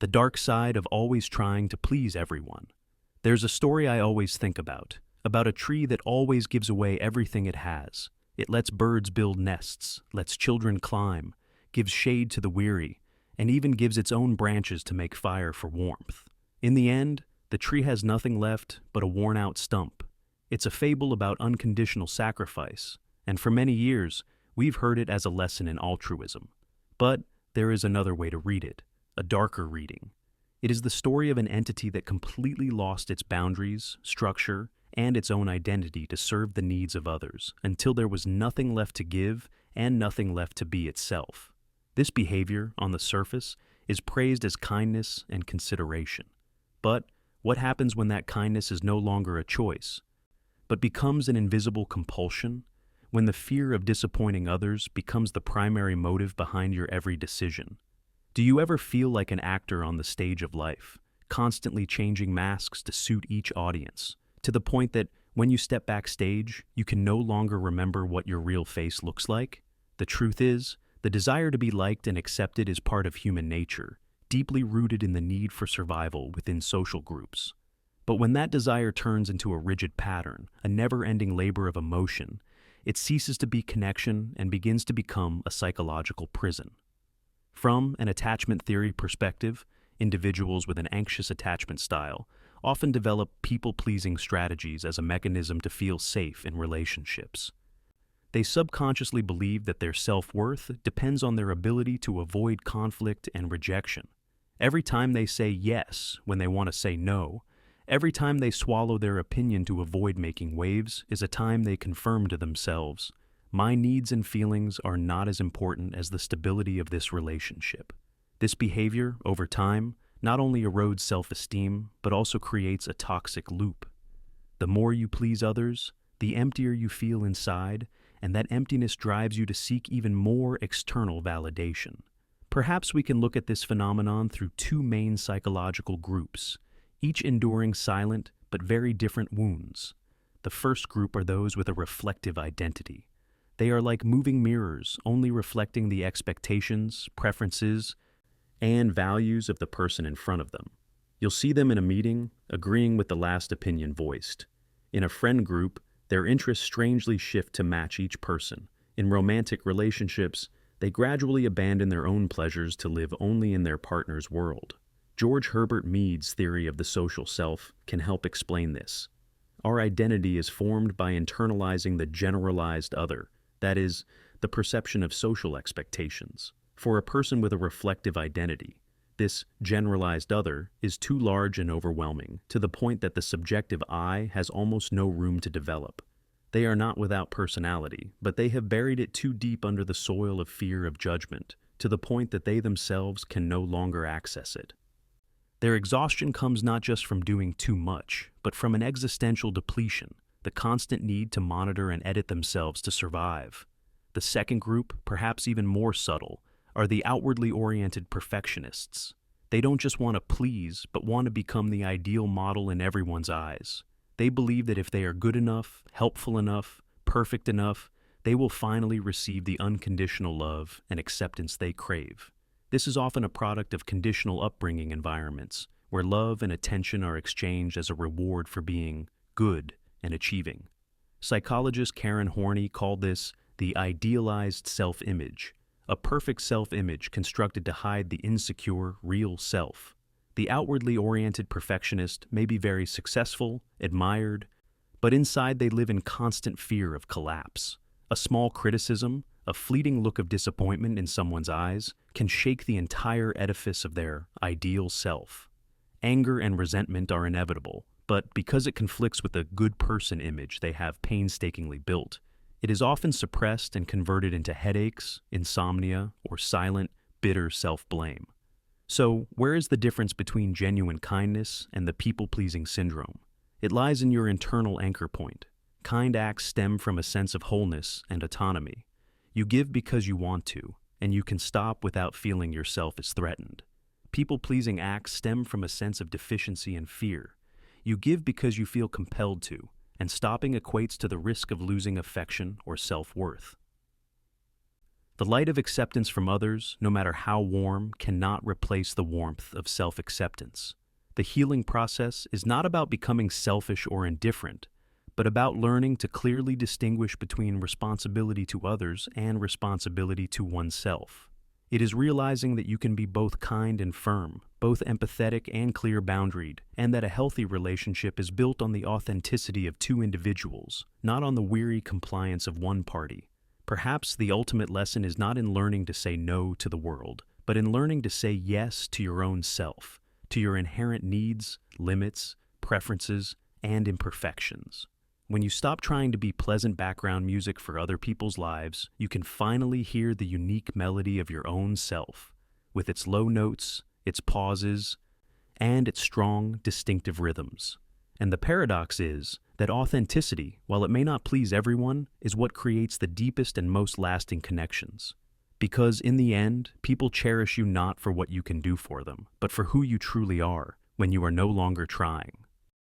the dark side of always trying to please everyone. There's a story I always think about a tree that always gives away everything it has. It lets birds build nests, lets children climb, gives shade to the weary, and even gives its own branches to make fire for warmth. In the end, the tree has nothing left but a worn-out stump. It's a fable about unconditional sacrifice, and for many years, we've heard it as a lesson in altruism. But there is another way to read it, a darker reading. It is the story of an entity that completely lost its boundaries, structure, and its own identity to serve the needs of others until there was nothing left to give and nothing left to be itself. This behavior, on the surface, is praised as kindness and consideration. But what happens when that kindness is no longer a choice, but becomes an invisible compulsion? When the fear of disappointing others becomes the primary motive behind your every decision? Do you ever feel like an actor on the stage of life, constantly changing masks to suit each audience, to the point that when you step backstage, you can no longer remember what your real face looks like? The truth is, the desire to be liked and accepted is part of human nature, deeply rooted in the need for survival within social groups. But when that desire turns into a rigid pattern, a never-ending labor of emotion, it ceases to be connection and begins to become a psychological prison. From an attachment theory perspective, individuals with an anxious attachment style often develop people-pleasing strategies as a mechanism to feel safe in relationships. They subconsciously believe that their self-worth depends on their ability to avoid conflict and rejection. Every time they say yes when they want to say no, every time they swallow their opinion to avoid making waves is a time they confirm to themselves, "My needs and feelings are not as important as the stability of this relationship." This behavior, over time, not only erodes self-esteem, but also creates a toxic loop. The more you please others, the emptier you feel inside, and that emptiness drives you to seek even more external validation. Perhaps we can look at this phenomenon through two main psychological groups, each enduring silent but very different wounds. The first group are those with a reflective identity. They are like moving mirrors, only reflecting the expectations, preferences, and values of the person in front of them. You'll see them in a meeting, agreeing with the last opinion voiced. In a friend group, their interests strangely shift to match each person. In romantic relationships, they gradually abandon their own pleasures to live only in their partner's world. George Herbert Mead's theory of the social self can help explain this. Our identity is formed by internalizing the generalized other, that is, the perception of social expectations. For a person with a reflective identity, this generalized other is too large and overwhelming, to the point that the subjective I has almost no room to develop. They are not without personality, but they have buried it too deep under the soil of fear of judgment, to the point that they themselves can no longer access it. Their exhaustion comes not just from doing too much, but from an existential depletion, the constant need to monitor and edit themselves to survive. The second group, perhaps even more subtle, are the outwardly oriented perfectionists. They don't just want to please, but want to become the ideal model in everyone's eyes. They believe that if they are good enough, helpful enough, perfect enough, they will finally receive the unconditional love and acceptance they crave. This is often a product of conditional upbringing environments, where love and attention are exchanged as a reward for being good and achieving. Psychologist Karen Horney called this the idealized self-image, a perfect self-image constructed to hide the insecure, real self. The outwardly oriented perfectionist may be very successful, admired, but inside they live in constant fear of collapse. A small criticism, a fleeting look of disappointment in someone's eyes, can shake the entire edifice of their ideal self. Anger and resentment are inevitable, but because it conflicts with the good person image they have painstakingly built, it is often suppressed and converted into headaches, insomnia, or silent, bitter self-blame. So, where is the difference between genuine kindness and the people-pleasing syndrome? It lies in your internal anchor point. Kind acts stem from a sense of wholeness and autonomy. You give because you want to, and you can stop without feeling yourself is threatened. People-pleasing acts stem from a sense of deficiency and fear. You give because you feel compelled to, and stopping equates to the risk of losing affection or self-worth. The light of acceptance from others, no matter how warm, cannot replace the warmth of self-acceptance. The healing process is not about becoming selfish or indifferent, but about learning to clearly distinguish between responsibility to others and responsibility to oneself. It is realizing that you can be both kind and firm, both empathetic and clear-boundaried, and that a healthy relationship is built on the authenticity of two individuals, not on the weary compliance of one party. Perhaps the ultimate lesson is not in learning to say no to the world, but in learning to say yes to your own self, to your inherent needs, limits, preferences, and imperfections. When you stop trying to be pleasant background music for other people's lives, you can finally hear the unique melody of your own self, with its low notes, its pauses, and its strong, distinctive rhythms. And the paradox is that authenticity, while it may not please everyone, is what creates the deepest and most lasting connections. Because in the end, people cherish you not for what you can do for them, but for who you truly are when you are no longer trying.